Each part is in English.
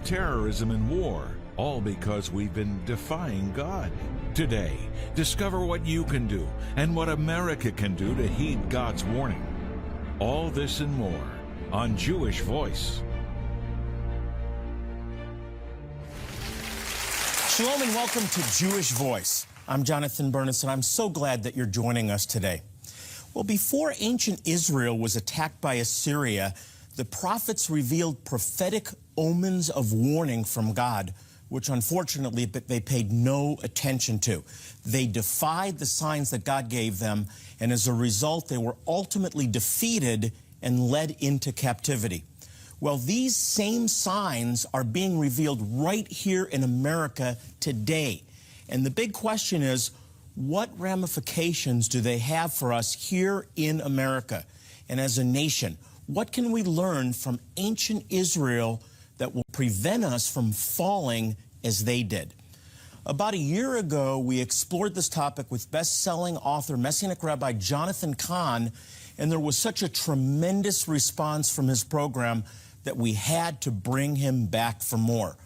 terrorism and war, all because we've been defying God. Today, discover what you can do and what America can do to heed God's warning. All this and more on Jewish Voice. Shalom and welcome to Jewish Voice. I'm Jonathan Bernis, and I'm so glad that you're joining us today. Well, before ancient Israel was attacked by Assyria, the prophets revealed prophetic omens of warning from God, which unfortunately they paid no attention to. They defied the signs that God gave them, and as a result, they were ultimately defeated and led into captivity. Well, these same signs are being revealed right here in America today. And the big question is, what ramifications do they have for us here in America and as a nation? What can we learn from ancient Israel that will prevent us from falling as they did? About a year ago, we explored this topic with best-selling author, Messianic Rabbi Jonathan Cahn, and there was such a tremendous response from his program that we had to bring him back for more.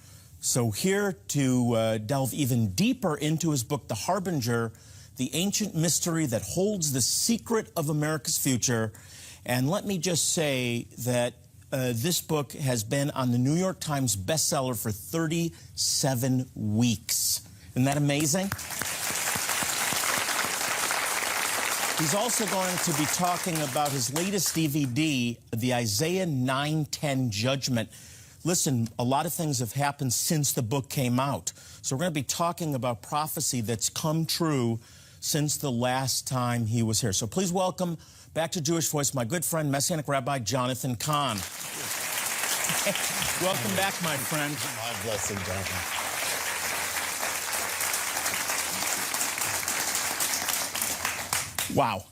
So here to delve even deeper into his book, The Harbinger, the ancient mystery that holds the secret of America's future. And let me just say that this book has been on the New York Times bestseller for 37 weeks. Isn't that amazing? He's also going to be talking about his latest DVD, the Isaiah 9:10 Judgment. Listen, a lot of things have happened since the book came out. So we're going to be talking about prophecy that's come true since the last time he was here. So please welcome back to Jewish Voice, my good friend, Messianic Rabbi Jonathan Cahn. Welcome back, my friend. My blessing, Jonathan. Wow,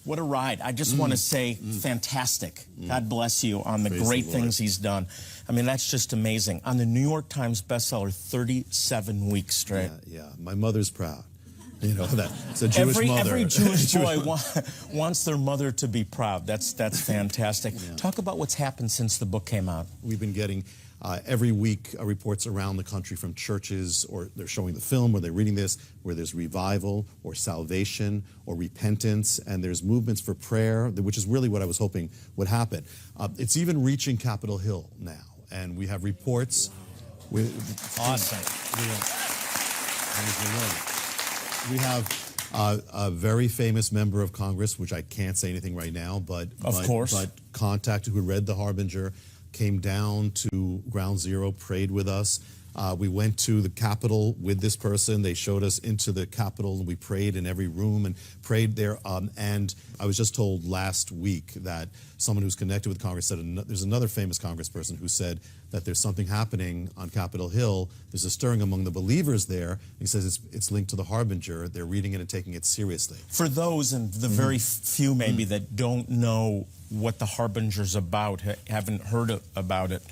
what a ride. I just want to say fantastic. God bless you on the great things he's done. I mean, that's just amazing. On the New York Times bestseller, 37 weeks straight. Yeah. My mother's proud. You know, it's a Jewish mother. Every Jewish boy wants their mother to be proud. That's fantastic. Yeah. Talk about what's happened since the book came out. We've been getting every week reports around the country from churches, or they're showing the film, or they're reading this, where there's revival or salvation or repentance, and there's movements for prayer, which is really what I was hoping would happen. It's even reaching Capitol Hill now, and we have reports. Awesome. We have a very famous member of Congress, which I can't say anything right now, but contacted, who read The Harbinger, came down to Ground Zero, prayed with us. We went to the Capitol with this person. They showed us into the Capitol, and we prayed in every room and prayed there. And I was just told last week that someone who's connected with Congress said there's another famous congressperson who said that there's something happening on Capitol Hill. There's a stirring among the believers there. He says it's linked to The Harbinger. They're reading it and taking it seriously. For those, and the very few maybe, that don't know what The Harbinger's about, haven't heard about it,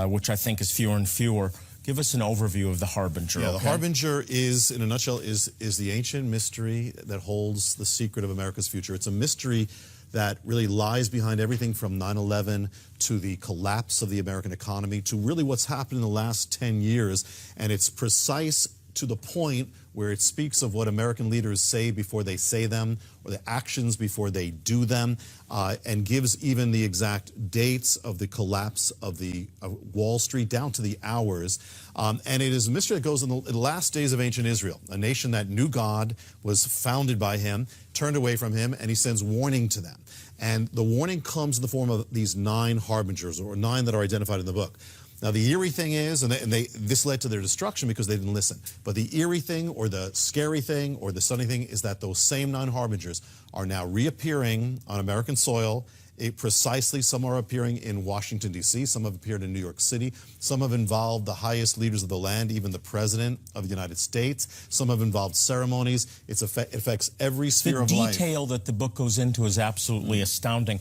which I think is fewer and fewer, give us an overview of The Harbinger. Yeah, okay? The Harbinger is, in a nutshell, is the ancient mystery that holds the secret of America's future. It's a mystery that really lies behind everything from 9/11 to the collapse of the American economy to really what's happened in the last 10 years. And it's precise to the point where it speaks of what American leaders say before they say them, or the actions before they do them, and gives even the exact dates of the collapse of the Wall Street down to the hours. And it is a mystery that goes in the last days of ancient Israel, a nation that knew God, was founded by him, turned away from him, and he sends warning to them. And the warning comes in the form of these 9 harbingers, or 9 that are identified in the book. Now, the eerie thing is, this led to their destruction because they didn't listen. But the eerie thing, or the scary thing, or the stunning thing is that those same 9 harbingers are now reappearing on American soil. Precisely, some are appearing in Washington, D.C., some have appeared in New York City, some have involved the highest leaders of the land, even the President of the United States, some have involved ceremonies. It affects every sphere of life. The detail that the book goes into is absolutely astounding,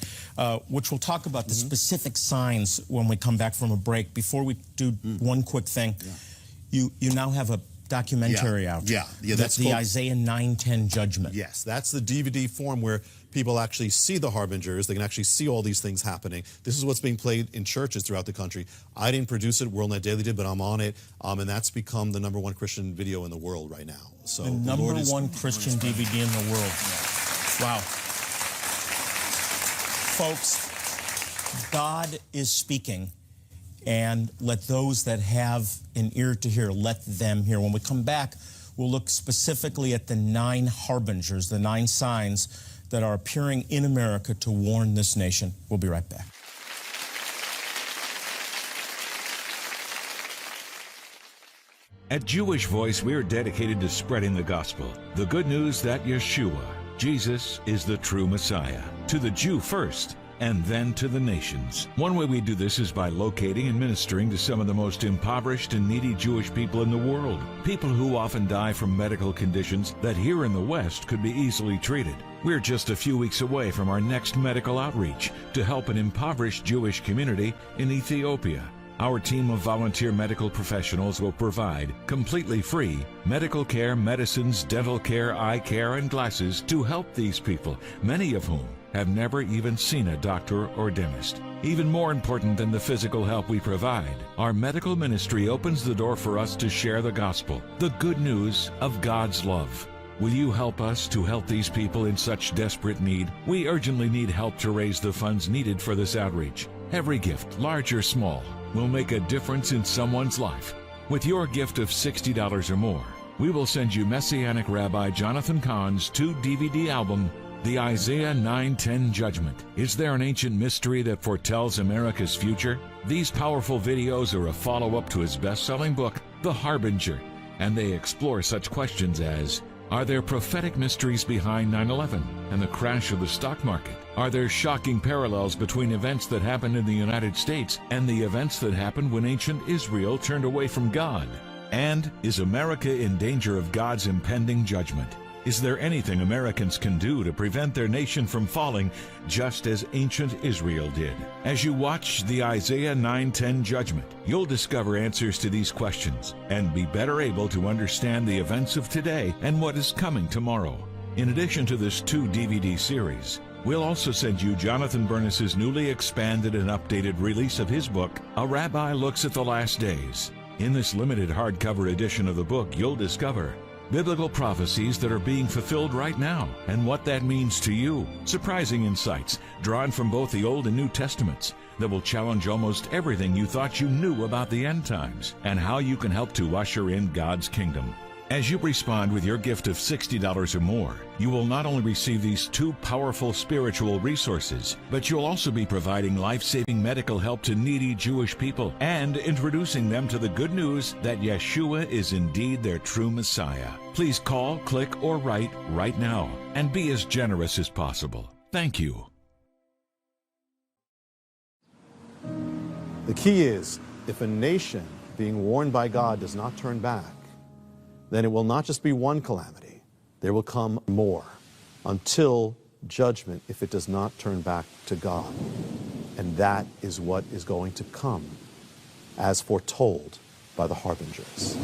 which we'll talk about the specific signs when we come back from a break. Before we do one quick thing, you now have a documentary out. Yeah, that's the Isaiah 9:10 Judgment. Yes, that's the DVD form where people actually see the harbingers. They can actually see all these things happening. This is what's being played in churches throughout the country. I didn't produce it, WorldNet Daily did, but I'm on it, and that's become the #1 Christian video in the world right now. So the #1 Christian DVD in the world. Wow. Folks, God is speaking, and let those that have an ear to hear, let them hear. When we come back, we'll look specifically at the 9 harbingers, the 9 signs that are appearing in America to warn this nation. We'll be right back. At Jewish Voice, we're dedicated to spreading the gospel, the good news that Yeshua, Jesus, is the true Messiah, to the Jew first, and then to the nations. One way we do this is by locating and ministering to some of the most impoverished and needy Jewish people in the world, people who often die from medical conditions that here in the West could be easily treated. We're just a few weeks away from our next medical outreach to help an impoverished Jewish community in Ethiopia. Our team of volunteer medical professionals will provide completely free medical care, medicines, dental care, eye care, and glasses to help these people, many of whom have never even seen a doctor or dentist. Even more important than the physical help we provide, our medical ministry opens the door for us to share the gospel, the good news of God's love. Will you help us to help these people in such desperate need? We urgently need help to raise the funds needed for this outreach. Every gift, large or small, will make a difference in someone's life. With your gift of $60 or more, we will send you Messianic Rabbi Jonathan Cahn's 2-DVD album, The Isaiah 9:10 Judgment. Is there an ancient mystery that foretells America's future? These powerful videos are a follow-up to his best-selling book, The Harbinger, and they explore such questions as, are there prophetic mysteries behind 9/11 and the crash of the stock market? Are there shocking parallels between events that happened in the United States and the events that happened when ancient Israel turned away from God? And is America in danger of God's impending judgment? Is there anything Americans can do to prevent their nation from falling just as ancient Israel did? As you watch the Isaiah 9:10 Judgment, you'll discover answers to these questions and be better able to understand the events of today and what is coming tomorrow. In addition to this 2-DVD series, we'll also send you Jonathan Bernis's newly expanded and updated release of his book, A Rabbi Looks at the Last Days. In this limited hardcover edition of the book, you'll discover biblical prophecies that are being fulfilled right now and what that means to you. Surprising insights drawn from both the Old and New Testaments that will challenge almost everything you thought you knew about the end times and how you can help to usher in God's kingdom. As you respond with your gift of $60 or more, you will not only receive these 2 powerful spiritual resources, but you'll also be providing life-saving medical help to needy Jewish people and introducing them to the good news that Yeshua is indeed their true Messiah. Please call, click, or write right now and be as generous as possible. Thank you. The key is, if a nation being warned by God does not turn back, then it will not just be one calamity, there will come more until judgment if it does not turn back to God. And that is what is going to come as foretold by the harbingers.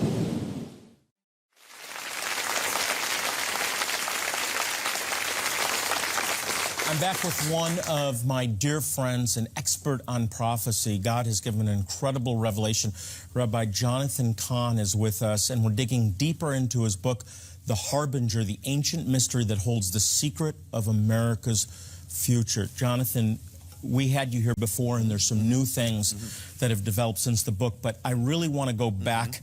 I'm back with one of my dear friends, an expert on prophecy. God has given an incredible revelation. Rabbi Jonathan Cahn is with us, and we're digging deeper into his book, The Harbinger, the ancient mystery that holds the secret of America's future. Jonathan, we had you here before, and there's some new things that have developed since the book, but I really want to go back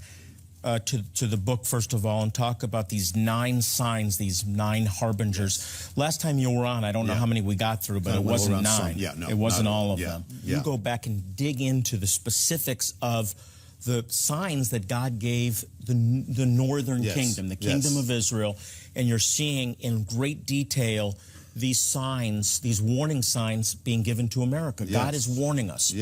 to the book, first of all, and talk about these 9 signs, these 9 harbingers. Last time you were on, I don't know how many we got through, but it wasn't 9. It wasn't all of them. You go back and dig into the specifics of the signs that God gave the northern kingdom, the kingdom of Israel, and you're seeing in great detail these signs, these warning signs being given to America. God is warning us.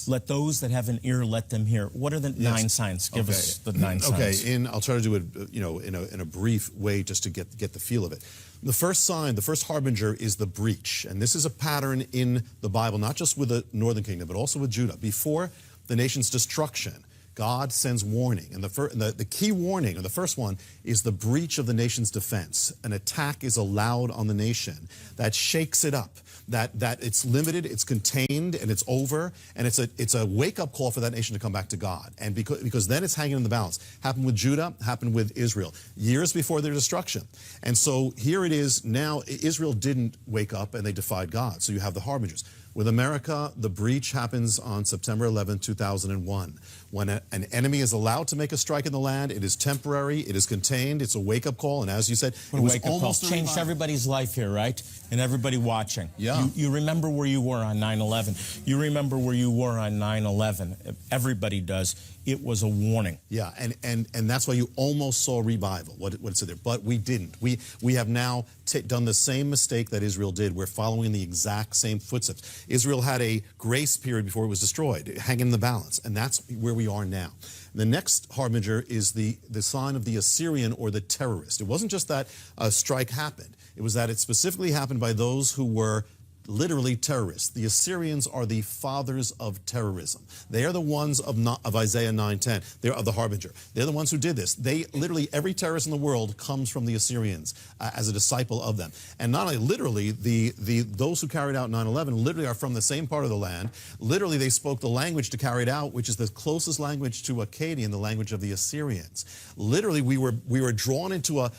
Let those that have an ear, let them hear. What are the 9 signs? Give us the 9 signs. Okay, I'll try to do it, in a brief way just to get the feel of it. The first sign, the first harbinger is the breach. And this is a pattern in the Bible, not just with the northern kingdom, but also with Judah. Before the nation's destruction, God sends warning. And the key warning, or the first one, is the breach of the nation's defense. An attack is allowed on the nation that shakes it up, that it's limited, it's contained, and it's over. And it's a wake-up call for that nation to come back to God. And because then it's hanging in the balance. Happened with Judah, happened with Israel, years before their destruction. And so here it is now. Israel didn't wake up and they defied God. So you have the harbingers. With America, the breach happens on September 11, 2001. When an enemy is allowed to make a strike in the land, it is temporary, it is contained, it's a wake-up call, and as you said, it was almost a changed everybody's life here, right? And everybody watching. Yeah. You remember where you were on 9/11. You remember where you were on 9/11. Everybody does. It was a warning. Yeah, and that's why you almost saw revival, what it said there. But we didn't. We have now done the same mistake that Israel did. We're following the exact same footsteps. Israel had a grace period before it was destroyed, hanging in the balance, and that's where we are now. The next harbinger is the sign of the Assyrian or the terrorist. It wasn't just that a strike happened. It was that it specifically happened by those who were literally terrorists. The Assyrians are the fathers of terrorism. They are the ones of Isaiah 9:10. They're of the harbinger. They're the ones who did this. They literally, every terrorist in the world comes from the Assyrians as a disciple of them. And not only literally, those who carried out 9/11 literally are from the same part of the land. Literally, they spoke the language to carry it out, which is the closest language to Akkadian, the language of the Assyrians. Literally, we were drawn into a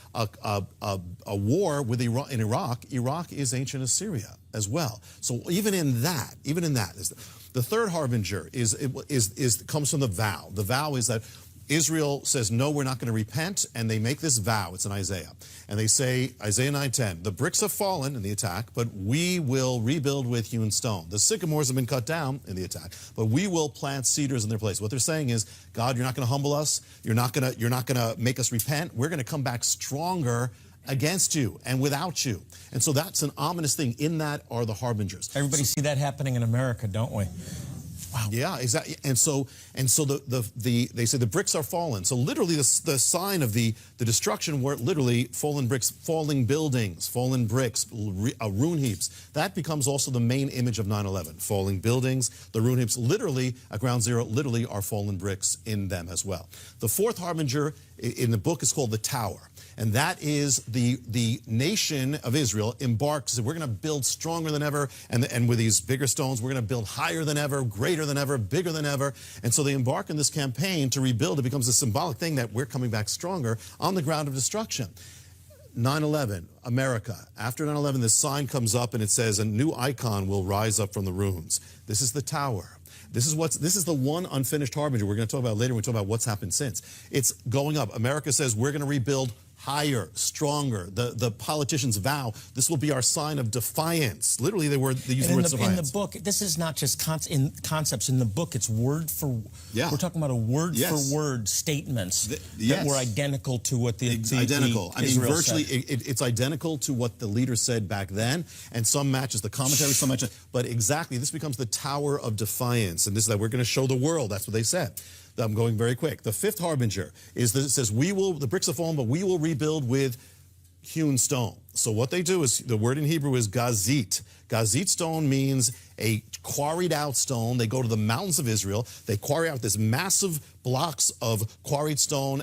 war with in Iraq. Iraq is ancient Assyria as well. So even in that, the third harbinger comes from the vow. The vow is that Israel says, no, we're not going to repent, and they make this vow. It's in Isaiah. And they say, Isaiah 9:10, the bricks have fallen in the attack, but we will rebuild with hewn stone. The sycamores have been cut down in the attack, but we will plant cedars in their place. What they're saying is, God, you're not going to humble us. You're not going to make us repent. We're going to come back stronger against you and without you. And so that's an ominous thing. In that are the harbingers. Everybody see that happening in America, don't we? Wow. Yeah, exactly. And so they say the bricks are fallen. So literally the sign of the destruction were literally fallen bricks, falling buildings, fallen bricks, ruin heaps. That becomes also the main image of 9/11. Falling buildings, the ruin heaps, literally at ground zero, literally are fallen bricks in them as well. The fourth harbinger in the book is called the Tower. And that is the nation of Israel embarks. We're going to build stronger than ever, and with these bigger stones, we're going to build higher than ever, greater than ever, bigger than ever. And so they embark in this campaign to rebuild. It becomes a symbolic thing that we're coming back stronger on the ground of destruction. 9/11, America. After 9/11, this sign comes up and it says, a new icon will rise up from the ruins. This is the Tower. This is the one unfinished harbinger we're going to talk about later when we talk about what's happened since. It's going up. America says we're going to rebuild higher, stronger. The politicians vow this will be our sign of defiance. Literally, they use the word defiance. In the book, this is not just concepts. In the book, it's word for. Yeah. We're talking about a word for word statements that were identical to what identical. I mean, Israel virtually, said. it's identical to what the leader said back then, and some matches the commentary, some matches. But exactly, this becomes the Tower of Defiance, and this is that we're going to show the world. That's what they said. I'm going very quick. The fifth harbinger is that it says, the bricks have fallen, but we will rebuild with hewn stone. So what they do is, the word in Hebrew is gazit. Gazit stone means a quarried out stone. They go to the mountains of Israel. They quarry out this massive blocks of quarried stone,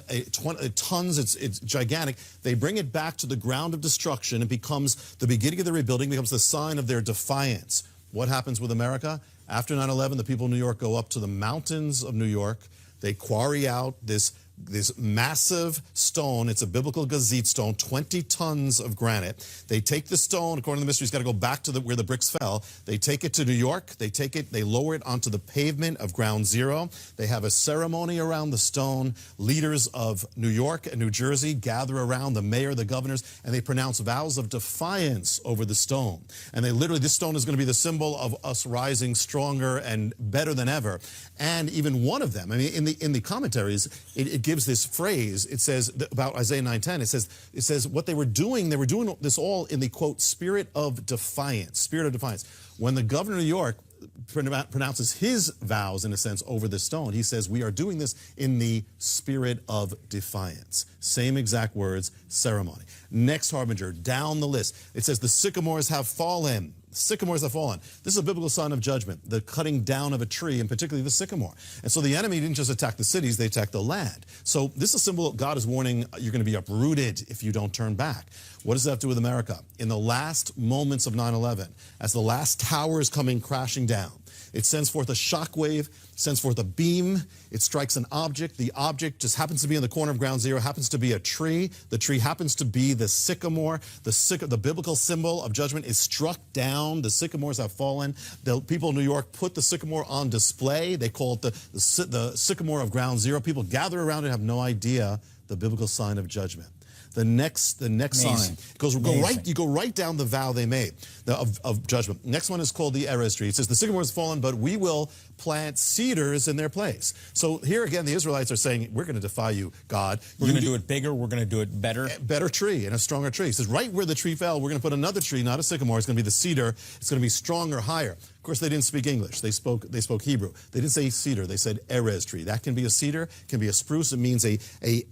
tons, it's gigantic. They bring it back to the ground of destruction. It becomes the beginning of the rebuilding, becomes the sign of their defiance. What happens with America? After 9/11, the people of New York go up to the mountains of New York. They quarry out this massive stone. It's a biblical gazit stone, 20 tons of granite. They take the stone, according to the mystery, it's got to go back to where the bricks fell. They take it to New York. They lower it onto the pavement of ground zero. They have a ceremony around the stone. Leaders of New York and New Jersey gather around, the mayor, the governors, and they pronounce vows of defiance over the stone. And this stone is going to be the symbol of us rising stronger and better than ever. And even one of them, I mean, in the commentaries, it gives this phrase. It says about Isaiah 9:10. It says what they were doing this all in the quote spirit of defiance. Spirit of defiance. When the governor of New York pronounces his vows, in a sense, over the stone, he says, we are doing this in the spirit of defiance. Same exact words, ceremony. Next harbinger, down the list. It says the sycamores have fallen. Sycamores have fallen. This is a biblical sign of judgment, the cutting down of a tree, and particularly the sycamore. And so the enemy didn't just attack the cities, they attacked the land. So this is a symbol God is warning you're going to be uprooted if you don't turn back. What does that have to do with America? In the last moments of 9/11, as the last tower is coming crashing down, it sends forth a shockwave, sends forth a beam, it strikes an object. The object just happens to be in the corner of ground zero, happens to be a tree. The tree happens to be the sycamore. The biblical symbol of judgment is struck down. The sycamores have fallen. The people in New York put the sycamore on display. They call it the sycamore of ground zero. People gather around and have no idea the biblical sign of judgment. The next sign you go right down the vow they made of judgment. Next one is called the Erez tree. It says the sycamore has fallen, but we will plant cedars in their place. So here again, the Israelites are saying, we're going to defy you, God. We're going to do it bigger. We're going to do it better. Better tree and a stronger tree. It says right where the tree fell, we're going to put another tree, not a sycamore. It's going to be the cedar. It's going to be stronger, higher. Of course, they didn't speak English. They spoke Hebrew. They didn't say cedar. They said Erez tree. That can be a cedar, can be a spruce. It means a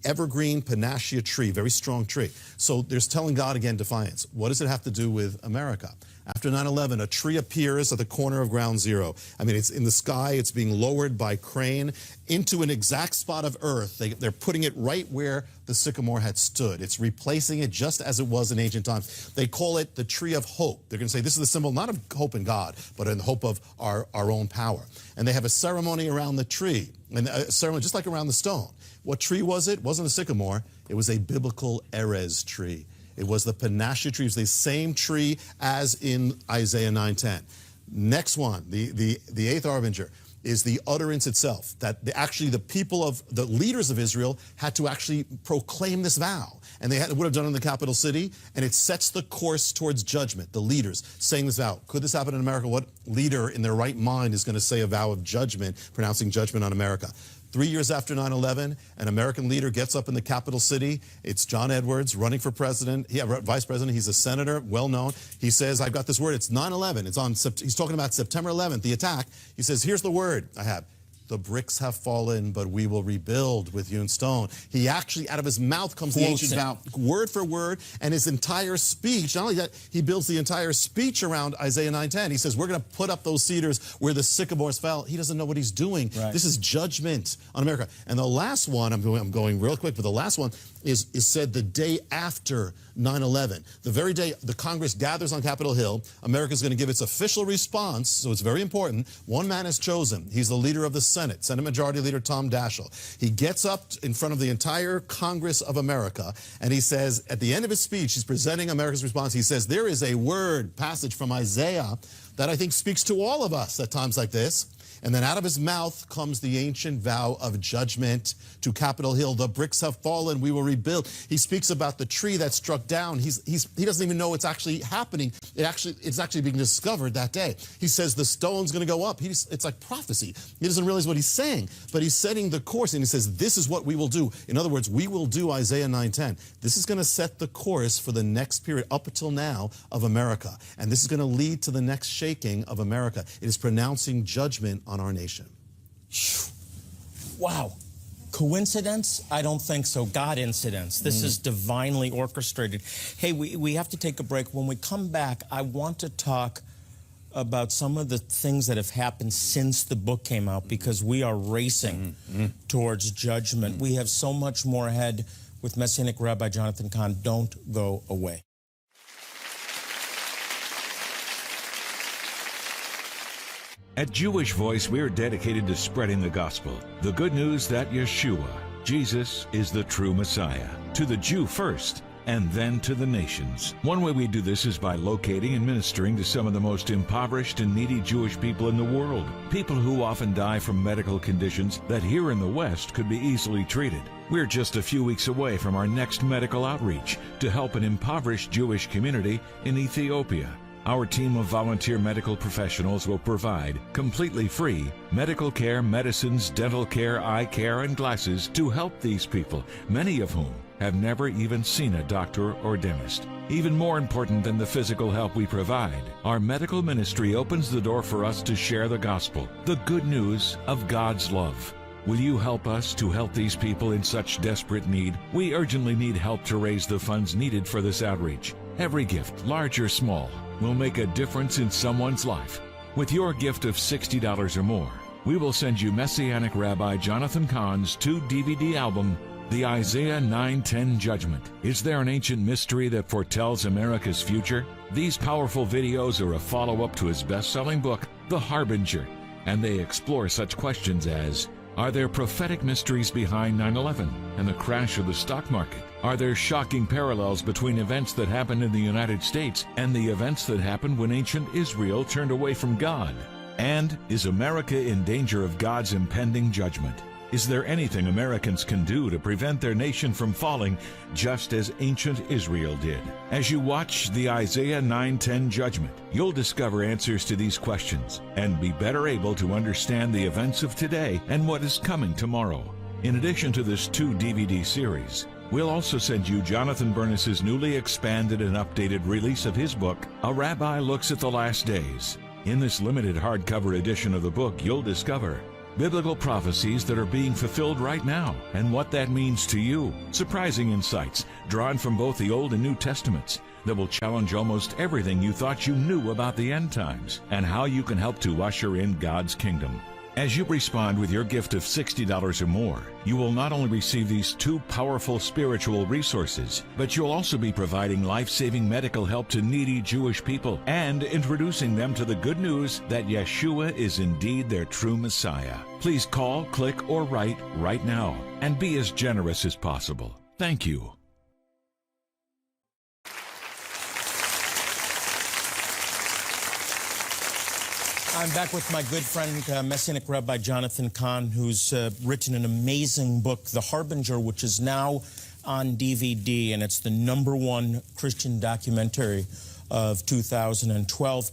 evergreen panacea tree, very strong tree. So there's telling God again defiance. What does it have to do with America? After 9/11, a tree appears at the corner of ground zero. I mean, it's in the sky. It's being lowered by crane into an exact spot of earth. They're putting it right where the sycamore had stood. It's replacing it just as it was in ancient times. They call it the tree of hope. They're going to say this is the symbol not of hope in God, but in the hope of our own power. And they have a ceremony around the tree, and a ceremony just like around the stone. What tree was it? It wasn't a sycamore. It was a biblical Erez tree. It was the panacea tree. It was the same tree as in Isaiah 9:10. Next one, the eighth harbinger, is the utterance itself, that the leaders of Israel had to actually proclaim this vow. And they would have done it in the capital city, and it sets the course towards judgment, the leaders saying this vow. Could this happen in America? What leader in their right mind is going to say a vow of judgment, pronouncing judgment on America? 3 years after 9/11, an American leader gets up in the capital city. It's John Edwards running for president, vice president. He's a senator, well known. He says, I've got this word. It's 9/11. He's talking about September 11th, the attack. He says, here's the word I have. The bricks have fallen, but we will rebuild with hewn stone. He actually, out of his mouth comes the ancient vow, word for word, and his entire speech, not only that, he builds the entire speech around Isaiah 9:10. He says, we're going to put up those cedars where the sycamores fell. He doesn't know what he's doing. Right. This is judgment on America. And the last one, I'm going real quick, but the last one is said the day after 9/11. The very day the Congress gathers on Capitol Hill, America is going to give its official response, so it's very important. One man is chosen. He's the leader of the Senate Majority Leader Tom Daschle. He gets up in front of the entire Congress of America, and he says, at the end of his speech, he's presenting America's response. He says, there is a passage from Isaiah that I think speaks to all of us at times like this. And then out of his mouth comes the ancient vow of judgment to Capitol Hill. The bricks have fallen, we will rebuild. He speaks about the tree that struck down. He doesn't even know it's actually happening. It's actually being discovered that day. He says the stone's going to go up. It's like prophecy. He doesn't realize what he's saying, but he's setting the course, and he says, this is what we will do. In other words, we will do Isaiah 9:10. This is going to set the course for the next period up until now of America. And this is going to lead to the next shaking of America. It is pronouncing judgment on our nation. Wow. Coincidence? I don't think so. God incidents. This is divinely orchestrated. Hey, we have to take a break. When we come back, I want to talk about some of the things that have happened since the book came out, because we are racing towards judgment. We have so much more ahead with Messianic Rabbi Jonathan Cahn. Don't go away. At Jewish Voice, we're dedicated to spreading the gospel, the good news that Yeshua, Jesus, is the true Messiah, to the Jew first, and then to the nations. One way we do this is by locating and ministering to some of the most impoverished and needy Jewish people in the world, people who often die from medical conditions that here in the West could be easily treated. We're just a few weeks away from our next medical outreach to help an impoverished Jewish community in Ethiopia. Our team of volunteer medical professionals will provide completely free medical care, medicines, dental care, eye care, and glasses to help these people, many of whom have never even seen a doctor or dentist. Even more important than the physical help we provide, our medical ministry opens the door for us to share the gospel, the good news of God's love. Will you help us to help these people in such desperate need? We urgently need help to raise the funds needed for this outreach. Every gift, large or small, will make a difference in someone's life. With your gift of $60 or more, we will send you Messianic Rabbi Jonathan Cahn's 2-DVD album, The Isaiah 9:10 Judgment. Is there an ancient mystery that foretells America's future? These powerful videos are a follow-up to his best-selling book, The Harbinger, and they explore such questions as, are there prophetic mysteries behind 9/11 and the crash of the stock market? Are there shocking parallels between events that happened in the United States and the events that happened when ancient Israel turned away from God? And is America in danger of God's impending judgment? Is there anything Americans can do to prevent their nation from falling just as ancient Israel did? As you watch the Isaiah 9:10 Judgment, you'll discover answers to these questions and be better able to understand the events of today and what is coming tomorrow. In addition to this 2-DVD series, we'll also send you Jonathan Bernis's newly expanded and updated release of his book, A Rabbi Looks at the Last Days. In this limited hardcover edition of the book, you'll discover biblical prophecies that are being fulfilled right now and what that means to you. Surprising insights drawn from both the Old and New Testaments that will challenge almost everything you thought you knew about the end times and how you can help to usher in God's kingdom. As you respond with your gift of $60 or more, you will not only receive these 2 powerful spiritual resources, but you'll also be providing life-saving medical help to needy Jewish people and introducing them to the good news that Yeshua is indeed their true Messiah. Please call, click, or write right now and be as generous as possible. Thank you. I'm back with my good friend, Messianic Rabbi Jonathan Cahn, who's written an amazing book, The Harbinger, which is now on DVD, and it's the #1 Christian documentary of 2012.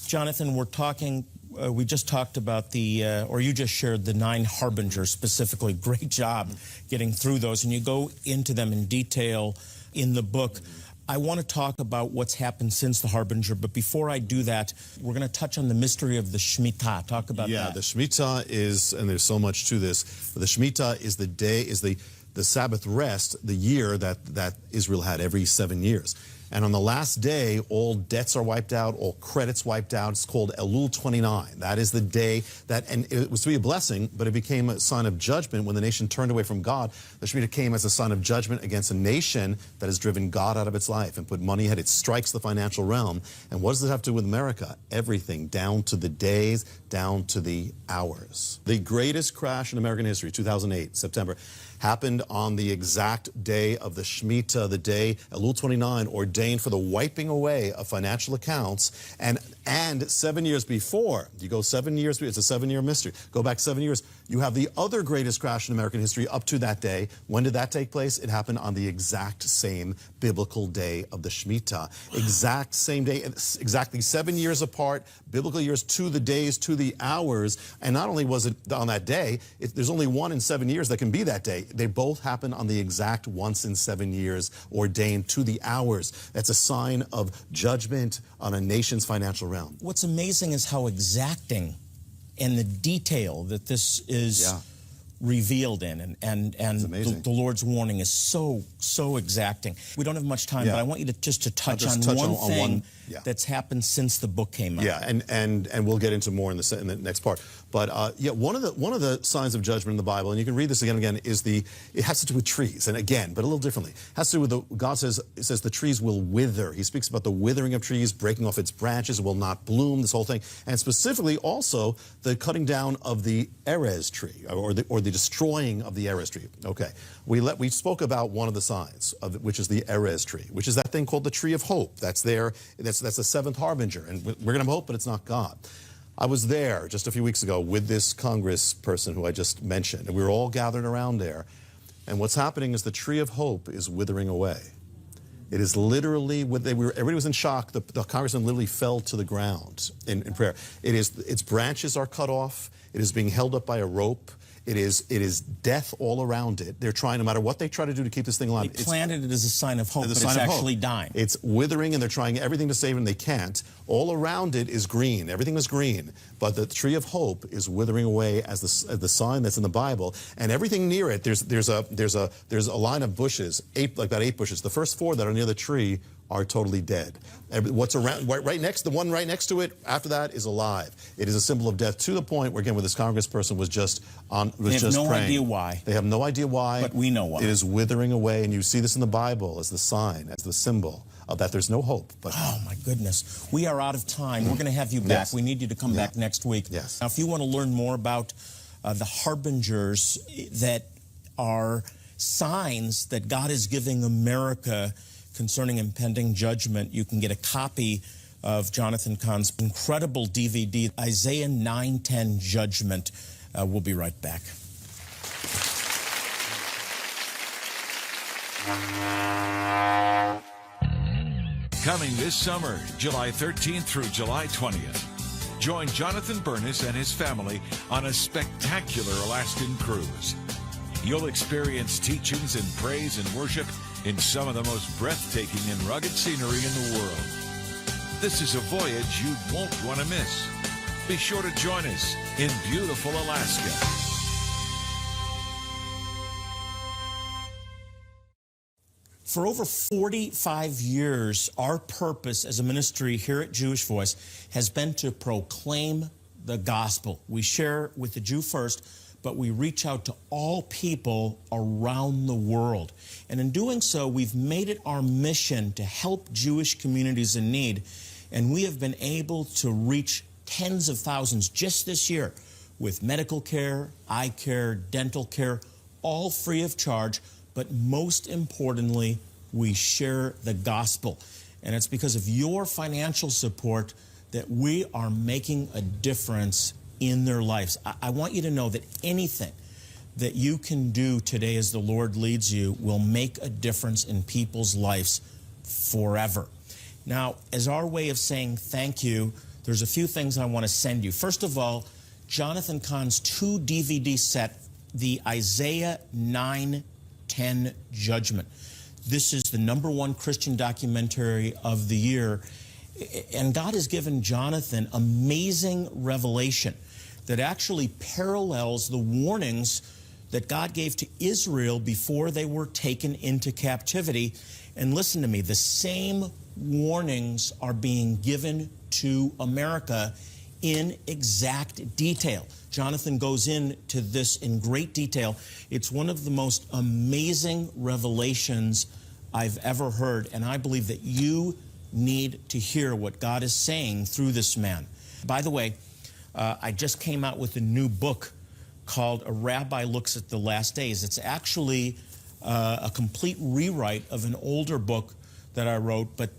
Jonathan, we're talking, we just talked about or you just shared the 9 harbingers specifically. Great job getting through those, and you go into them in detail in the book. I want to talk about what's happened since the Harbinger, but before I do that, we're going to touch on the mystery of the Shemitah. Talk about that. Yeah, the Shemitah is, and there's so much to this, but the Shemitah is the day, is the Sabbath rest, the year that Israel had every 7 years. And on the last day, all debts are wiped out, all credits wiped out. It's called Elul 29. That is the day that, and it was to be a blessing, but it became a sign of judgment when the nation turned away from God. The Shemitah came as a sign of judgment against a nation that has driven God out of its life and put money ahead. It strikes the financial realm. And what does it have to do with America? Everything, down to the days, down to the hours. The greatest crash in American history, 2008, September, happened on the exact day of the Shemitah, the day Elul 29 ordained for the wiping away of financial accounts. And 7 years before, you go 7 years, it's a 7-year mystery. Go back 7 years, you have the other greatest crash in American history up to that day. When did that take place? It happened on the exact same biblical day of the Shemitah. Exact same day, exactly 7 years apart, biblical years to the days, to the hours. And not only was it on that day, there's only 1 in 7 years that can be that day. They both happen on the exact once in 7 years, ordained to the hours. That's a sign of judgment on a nation's financial realm. What's amazing is how exacting and the detail that this is revealed in, and the Lord's warning is so exacting. We don't have much time, but I want you to just touch on one thing that's happened since the book came out. Yeah, and we'll get into more in the next part. But yeah, one of the signs of judgment in the Bible, and you can read this again and again, is it has to do with trees, and again, but a little differently. It has to do with God says the trees will wither. He speaks about the withering of trees, breaking off its branches, it will not bloom. This whole thing, and specifically also the cutting down of the Erez tree, or the destroying of the Erez tree. Okay, we spoke about one of the signs of it, which is the Erez tree, which is that thing called the tree of hope. That's there. That's the 7th harbinger, and we're going to have hope, but it's not God. I was there just a few weeks ago with this Congress person who I just mentioned, and we were all gathered around there. And what's happening is the tree of hope is withering away. It is literally, everybody was in shock. The congressman literally fell to the ground in prayer. Its branches are cut off. It is being held up by a rope. It is death all around it. They're trying, no matter what they try to do to keep this thing alive. They planted it as a sign of hope, but it's actually dying. It's withering, and they're trying everything to save it, and they can't. All around it is green. Everything is green, but the tree of hope is withering away as the sign that's in the Bible. And everything near it, there's a line of bushes, about 8 bushes. The first 4 that are near the tree are totally dead. What's around, right next, the one right next to it, after that, is alive. It is a symbol of death, to the point where, again, where this congressperson was just on, was They have just no praying. idea why. They have no idea why. But we know why. It is withering away, and you see this in the Bible as the sign, as the symbol of that there's no hope. But oh, my goodness. We are out of time. We're going to have you back. Yes. We need you to come back next week. Yes. Now, if you want to learn more about the harbingers that are signs that God is giving America concerning impending judgment, you can get a copy of Jonathan Cahn's incredible DVD, Isaiah 9:10 Judgment. We'll be right back. Coming this summer, July 13th through July 20th. Join Jonathan Bernis and his family on a spectacular Alaskan cruise. You'll experience teachings in praise and worship in some of the most breathtaking and rugged scenery in the world. This is a voyage you won't want to miss. Be sure to join us in beautiful Alaska. For over 45 years, our purpose as a ministry here at Jewish Voice has been to proclaim the gospel. We share with the Jew first, but we reach out to all people around the world. And in doing so, we've made it our mission to help Jewish communities in need. And we have been able to reach tens of thousands just this year with medical care, eye care, dental care, all free of charge. But most importantly, we share the gospel. And it's because of your financial support that we are making a difference in their lives. I want you to know that anything that you can do today as the Lord leads you will make a difference in people's lives forever. Now, as our way of saying thank you, there's a few things I want to send you. First of all, Jonathan Cahn's 2 DVD set, the Isaiah 9:10 Judgment. This is the #1 Christian documentary of the year. And God has given Jonathan amazing revelation that actually parallels the warnings that God gave to Israel before they were taken into captivity. And listen to me, the same warnings are being given to America in exact detail. Jonathan goes into this in great detail. It's one of the most amazing revelations I've ever heard, and I believe that you need to hear what God is saying through this man. By the way, I just came out with a new book called A Rabbi Looks at the Last Days. It's actually a complete rewrite of an older book that I wrote, but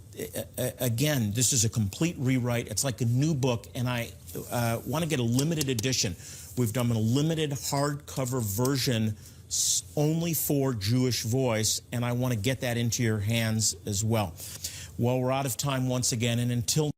again, this is a complete rewrite. It's like a new book, and I want to get a limited edition. We've done a limited hardcover version only for Jewish Voice, and I want to get that into your hands as well. Well, we're out of time once again, and until